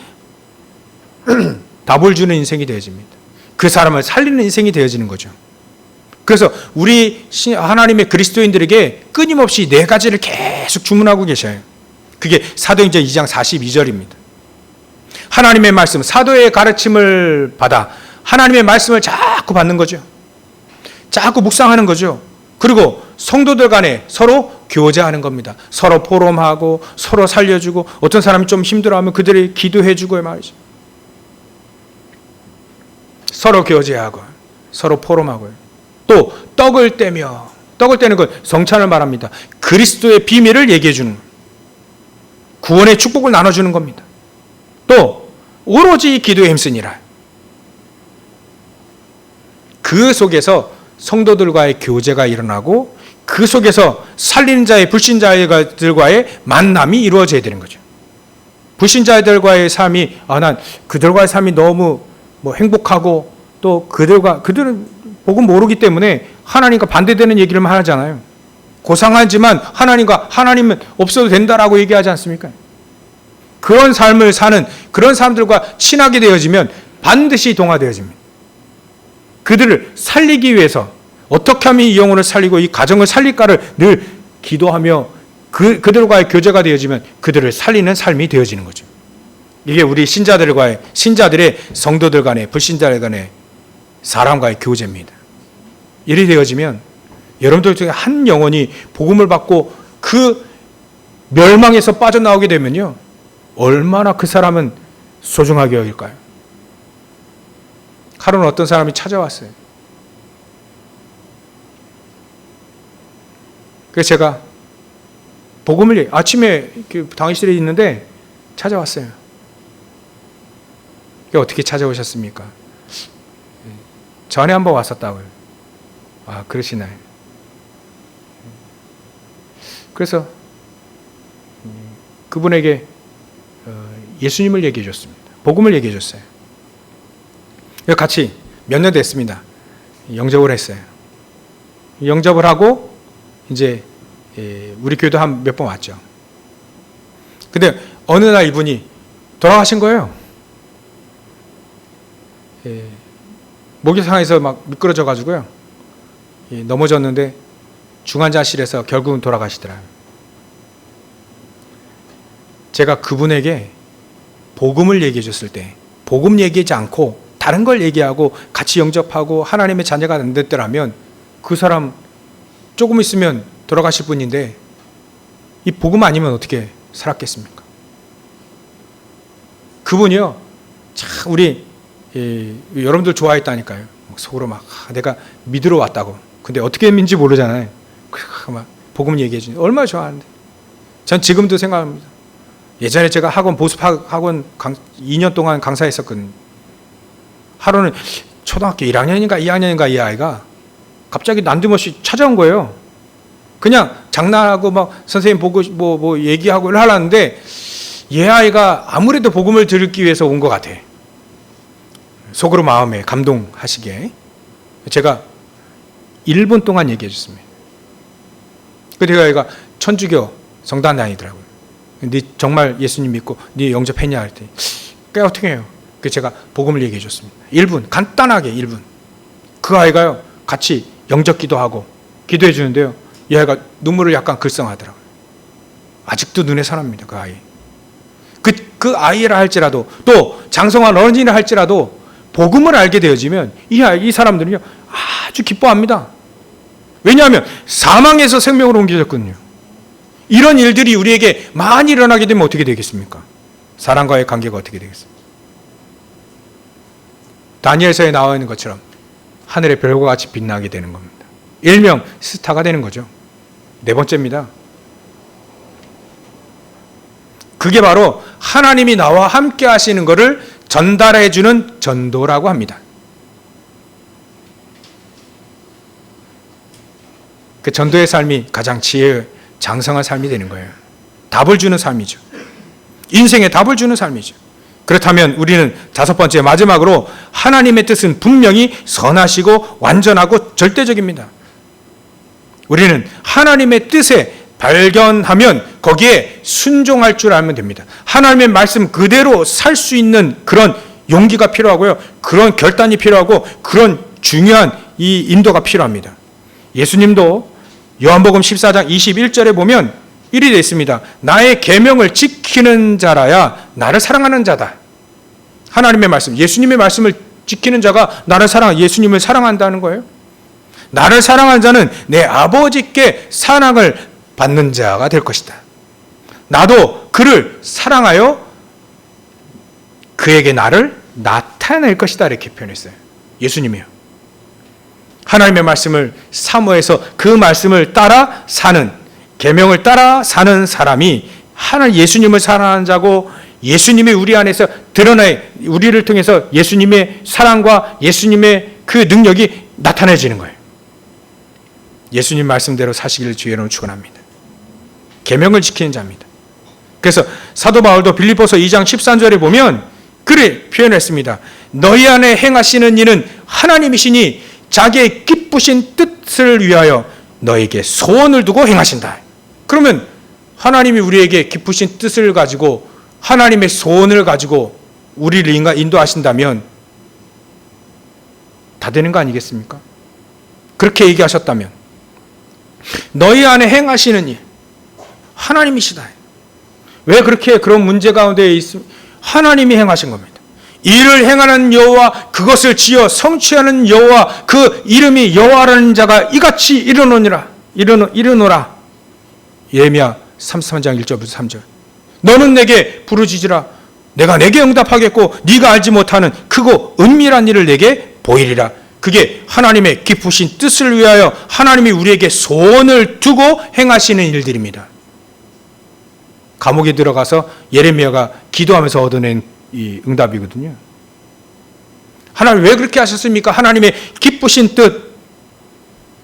답을 주는 인생이 되어집니다. 그 사람을 살리는 인생이 되어지는 거죠. 그래서 우리 하나님의 그리스도인들에게 끊임없이 네 가지를 계속 주문하고 계셔요. 그게 사도행전 2장 42절입니다. 하나님의 말씀, 사도의 가르침을 받아 하나님의 말씀을 자꾸 받는 거죠. 자꾸 묵상하는 거죠. 그리고 성도들 간에 서로 교제하는 겁니다. 서로 포럼하고 서로 살려주고, 어떤 사람이 좀 힘들어하면 그들이 기도해주고 말이죠. 서로 교제하고 서로 포럼하고요. 또 떡을 떼는 건 성찬을 말합니다. 그리스도의 비밀을 얘기해 주는 거예요. 구원의 축복을 나눠주는 겁니다. 또 오로지 기도에 힘쓰니라. 그 속에서 성도들과의 교제가 일어나고 그 속에서 살리는 자의 불신자들과의 만남이 이루어져야 되는 거죠. 불신자들과의 삶이 난 그들과의 삶이 너무 행복하고 또 그들은 복음 모르기 때문에 하나님과 반대되는 얘기를 하잖아요. 고상하지만 하나님은 없어도 된다라고 얘기하지 않습니까? 그런 삶을 사는 그런 사람들과 친하게 되어지면 반드시 동화되어집니다. 그들을 살리기 위해서 어떻게 하면 이 영혼을 살리고 이 가정을 살릴까를 늘 기도하며 그들과의 교제가 되어지면 그들을 살리는 삶이 되어지는 거죠. 이게 우리 신자들의 성도들 간의 불신자들 간의 사람과의 교제입니다. 이리 되어지면 여러분들 중에 한 영혼이 복음을 받고 그 멸망에서 빠져나오게 되면요, 얼마나 그 사람은 소중하게 여길까요? 하루는 어떤 사람이 찾아왔어요. 그래서 제가 복음을 아침에 당일실에 있는데 찾아왔어요. 어떻게 찾아오셨습니까? 전에 한번 왔었다고요. 그러시나요? 그래서 그분에게 예수님을 얘기해 줬습니다. 복음을 얘기해 줬어요. 같이 몇 년 됐습니다. 영접을 했어요. 영접을 하고 이제 우리 교회도 한 몇 번 왔죠. 근데 어느 날 이분이 돌아가신 거예요. 목욕탕에서 막 미끄러져 가지고요. 넘어졌는데 중환자실에서 결국은 돌아가시더라고요. 제가 그분에게 복음을 얘기해 줬을 때 복음 얘기하지 않고 다른 걸 얘기하고 같이 영접하고 하나님의 자녀가 안 됐더라면 그 사람 조금 있으면 돌아가실 분인데 이 복음 아니면 어떻게 살았겠습니까? 그분이요, 참 우리 여러분들 좋아했다니까요. 속으로 막 내가 믿으러 왔다고. 근데 어떻게 믿는지 모르잖아요. 막 복음 얘기해 주니 얼마나 좋아하는데. 전 지금도 생각합니다. 예전에 제가 보습학원 2년 동안 강사했었거든요. 하루는 초등학교 1학년인가 2학년인가 이 아이가 갑자기 난데없이 찾아온 거예요. 그냥 장난하고 막 선생님 보고 뭐 얘기하고 하려는데 얘 아이가 아무래도 복음을 들기 위해서 온 것 같아. 속으로 마음에 감동하시게 제가 1분 동안 얘기해 줬습니다. 그 아이가 천주교 성당 다니더라고요. 네 정말 예수님 믿고 네 영접했냐 했더니 그게 어떻게 해요? 그래서 제가 복음을 얘기해 줬습니다. 1분 간단하게 1분. 그 아이가요 같이 영접 기도하고 기도해 주는데요. 이 아이가 눈물을 약간 글썽하더라고요. 아직도 눈에 선합니다. 그 아이. 그 아이라 할지라도 또 장성한 어른이라 할지라도 복음을 알게 되어지면 이 사람들은요 아주 기뻐합니다. 왜냐하면 사망에서 생명으로 옮겨졌거든요. 이런 일들이 우리에게 많이 일어나게 되면 어떻게 되겠습니까? 사람과의 관계가 어떻게 되겠습니까? 다니엘서에 나와 있는 것처럼 하늘의 별과 같이 빛나게 되는 겁니다. 일명 스타가 되는 거죠. 4번째입니다. 그게 바로 하나님이 나와 함께 하시는 것을 전달해 주는 전도라고 합니다. 그 전도의 삶이 가장 지혜 장성한 삶이 되는 거예요. 답을 주는 삶이죠. 인생에 답을 주는 삶이죠. 그렇다면 우리는 5번째 마지막으로 하나님의 뜻은 분명히 선하시고 완전하고 절대적입니다. 우리는 하나님의 뜻에 발견하면 거기에 순종할 줄 알면 됩니다. 하나님의 말씀 그대로 살 수 있는 그런 용기가 필요하고요. 그런 결단이 필요하고 그런 중요한 이 인도가 필요합니다. 예수님도 요한복음 14장 21절에 보면 이리 되어 있습니다. 나의 계명을 지키는 자라야 나를 사랑하는 자다. 하나님의 말씀, 예수님의 말씀을 지키는 자가 예수님을 사랑한다는 거예요. 나를 사랑하는 자는 내 아버지께 사랑을 받는 자가 될 것이다. 나도 그를 사랑하여 그에게 나를 나타낼 것이다. 이렇게 표현했어요. 예수님이요. 하나님의 말씀을 사모해서 그 말씀을 따라 사는, 계명을 따라 사는 사람이 하나님 예수님을 사랑하는 자고 예수님이 우리 안에서 우리를 통해서 예수님의 사랑과 예수님의 그 능력이 나타내지는 거예요. 예수님 말씀대로 사시기를 주의로 축원합니다. 계명을 지키는 자입니다. 그래서 사도 바울도 빌립보서 2장 13절에 보면 그를 표현했습니다. 너희 안에 행하시는 이는 하나님이시니 자기의 기쁘신 뜻을 위하여 너에게 소원을 두고 행하신다. 그러면 하나님이 우리에게 기쁘신 뜻을 가지고 하나님의 소원을 가지고 우리를 인도하신다면 다 되는 거 아니겠습니까? 그렇게 얘기하셨다면 너희 안에 행하시는 일 하나님이시다. 왜 그렇게 그런 문제 가운데 있습니까? 하나님이 행하신 겁니다. 이를 행하는 여호와 그것을 지어 성취하는 여호와 그 이름이 여호와라는 자가 이같이 이르노라. 예레미야 33장 1절부터 3절. 너는 내게 부르짖으라. 내가 내게 응답하겠고 네가 알지 못하는 크고 은밀한 일을 내게 보이리라. 그게 하나님의 기쁘신 뜻을 위하여 하나님이 우리에게 소원을 두고 행하시는 일들입니다. 감옥에 들어가서 예레미야가 기도하면서 얻어낸 이 응답이거든요. 하나님 왜 그렇게 하셨습니까? 하나님의 기쁘신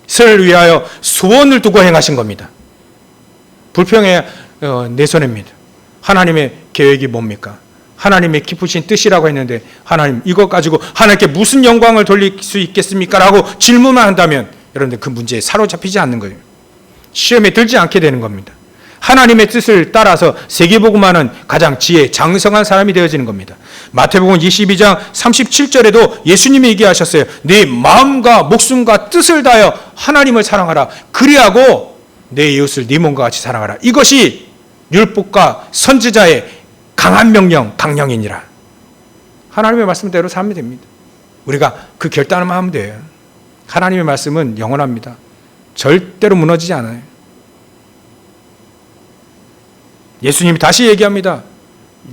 뜻을 위하여 소원을 두고 행하신 겁니다. 불평해 내 손해입니다. 하나님의 계획이 뭡니까? 하나님의 기쁘신 뜻이라고 했는데 하나님 이것 가지고 하나님께 무슨 영광을 돌릴 수 있겠습니까? 라고 질문만 한다면 여러분들 그 문제에 사로잡히지 않는 거예요. 시험에 들지 않게 되는 겁니다. 하나님의 뜻을 따라서 세계복음하는 가장 지혜 장성한 사람이 되어지는 겁니다. 마태복음 22장 37절에도 예수님이 얘기하셨어요. 네 마음과 목숨과 뜻을 다하여 하나님을 사랑하라. 그리하고 내 이웃을 네 몸과 같이 사랑하라. 이것이 율법과 선지자의 강한 명령, 강령이니라. 하나님의 말씀대로 살면 됩니다. 우리가 그 결단만 하면 돼요. 하나님의 말씀은 영원합니다. 절대로 무너지지 않아요. 예수님이 다시 얘기합니다.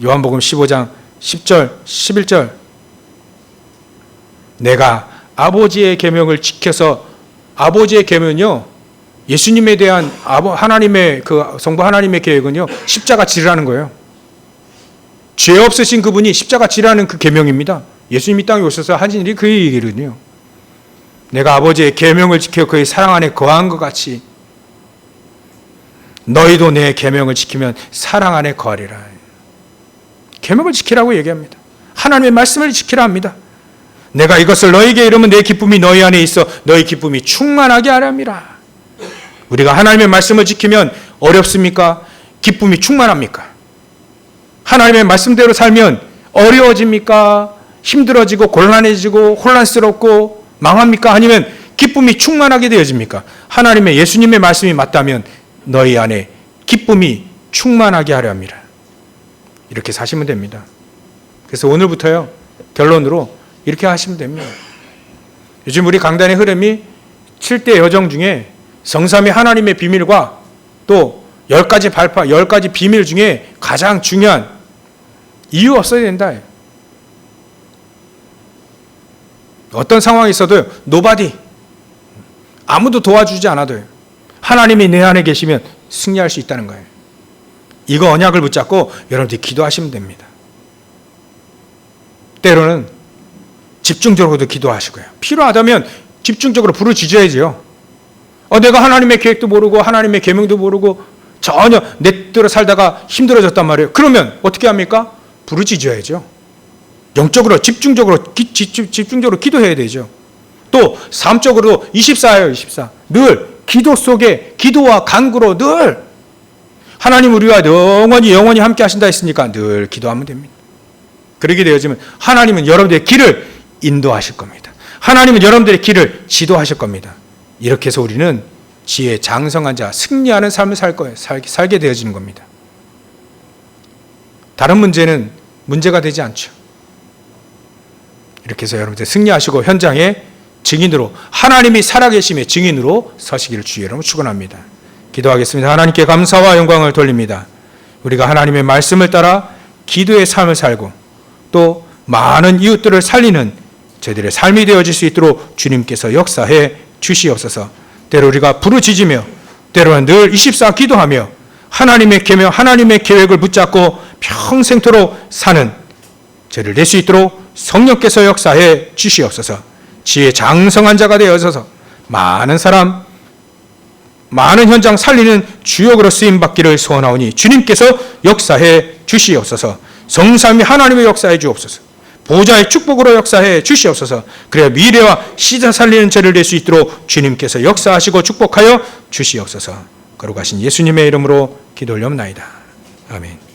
요한복음 15장 10절, 11절. 내가 아버지의 계명을 지켜서, 아버지의 계명은요, 예수님에 대한 하나님의 그 성부 하나님의 계획은요, 십자가 지르라는 거예요. 죄 없으신 그분이 십자가 지르라는 그 계명입니다. 예수님이 땅에 오셔서 하신 일이 그 얘기거든요. 내가 아버지의 계명을 지켜 그의 사랑 안에 거한 것 같이 너희도 내 계명을 지키면 사랑 안에 거하리라. 계명을 지키라고 얘기합니다. 하나님의 말씀을 지키라 합니다. 내가 이것을 너희에게 이르면 내 기쁨이 너희 안에 있어 너희 기쁨이 충만하게 하려 함이라. 우리가 하나님의 말씀을 지키면 어렵습니까? 기쁨이 충만합니까? 하나님의 말씀대로 살면 어려워집니까? 힘들어지고 곤란해지고 혼란스럽고 망합니까? 아니면 기쁨이 충만하게 되어집니까? 하나님의 예수님의 말씀이 맞다면 너희 안에 기쁨이 충만하게 하려 합니다. 이렇게 사시면 됩니다. 그래서 오늘부터요, 결론으로 이렇게 하시면 됩니다. 요즘 우리 강단의 흐름이 7대 여정 중에 성삼위 하나님의 비밀과 또 10가지 비밀 중에 가장 중요한 이유 없어야 된다. 어떤 상황이 있어도 nobody, 아무도 도와주지 않아도요, 하나님이 내 안에 계시면 승리할 수 있다는 거예요. 이거 언약을 붙잡고 여러분들이 기도하시면 됩니다. 때로는 집중적으로도 기도하시고요. 필요하다면 집중적으로 부르짖어야죠. 내가 하나님의 계획도 모르고 하나님의 계명도 모르고 전혀 내 뜻대로 살다가 힘들어졌단 말이에요. 그러면 어떻게 합니까? 부르짖어야죠. 영적으로 집중적으로 기도해야 되죠. 또 삶적으로 24예요. 24. 늘 기도 속에 기도와 간구로 늘 하나님 우리와 영원히 함께 하신다 했으니까 늘 기도하면 됩니다. 그렇게 되어지면 하나님은 여러분들의 길을 인도하실 겁니다. 하나님은 여러분들의 길을 지도하실 겁니다. 이렇게 해서 우리는 지혜 장성한 자, 승리하는 삶을 살 거예요. 살게 되어지는 겁니다. 다른 문제는 문제가 되지 않죠. 이렇게 해서 여러분들 승리하시고 현장에 증인으로, 하나님이 살아계심의 증인으로 서시기를 주의 이름으로 축원합니다. 기도하겠습니다. 하나님께 감사와 영광을 돌립니다. 우리가 하나님의 말씀을 따라 기도의 삶을 살고 또 많은 이웃들을 살리는 저희들의 삶이 되어질 수 있도록 주님께서 역사해 주시옵소서. 때로 우리가 부르짖으며 때로는 늘 24 기도하며 하나님의 계명, 하나님의 계획을 붙잡고 평생토록 사는 저희를 낼 수 있도록 성령께서 역사해 주시옵소서. 지혜 장성한 자가 되어서서 많은 사람, 많은 현장 살리는 주역으로 쓰임받기를 소원하오니 주님께서 역사해 주시옵소서. 성삼위 하나님의 역사해 주옵소서. 보좌의 축복으로 역사해 주시옵소서. 그래야 미래와 시대 살리는 죄를 낼 수 있도록 주님께서 역사하시고 축복하여 주시옵소서. 거룩하신 예수님의 이름으로 기도 올려옵나이다. 아멘.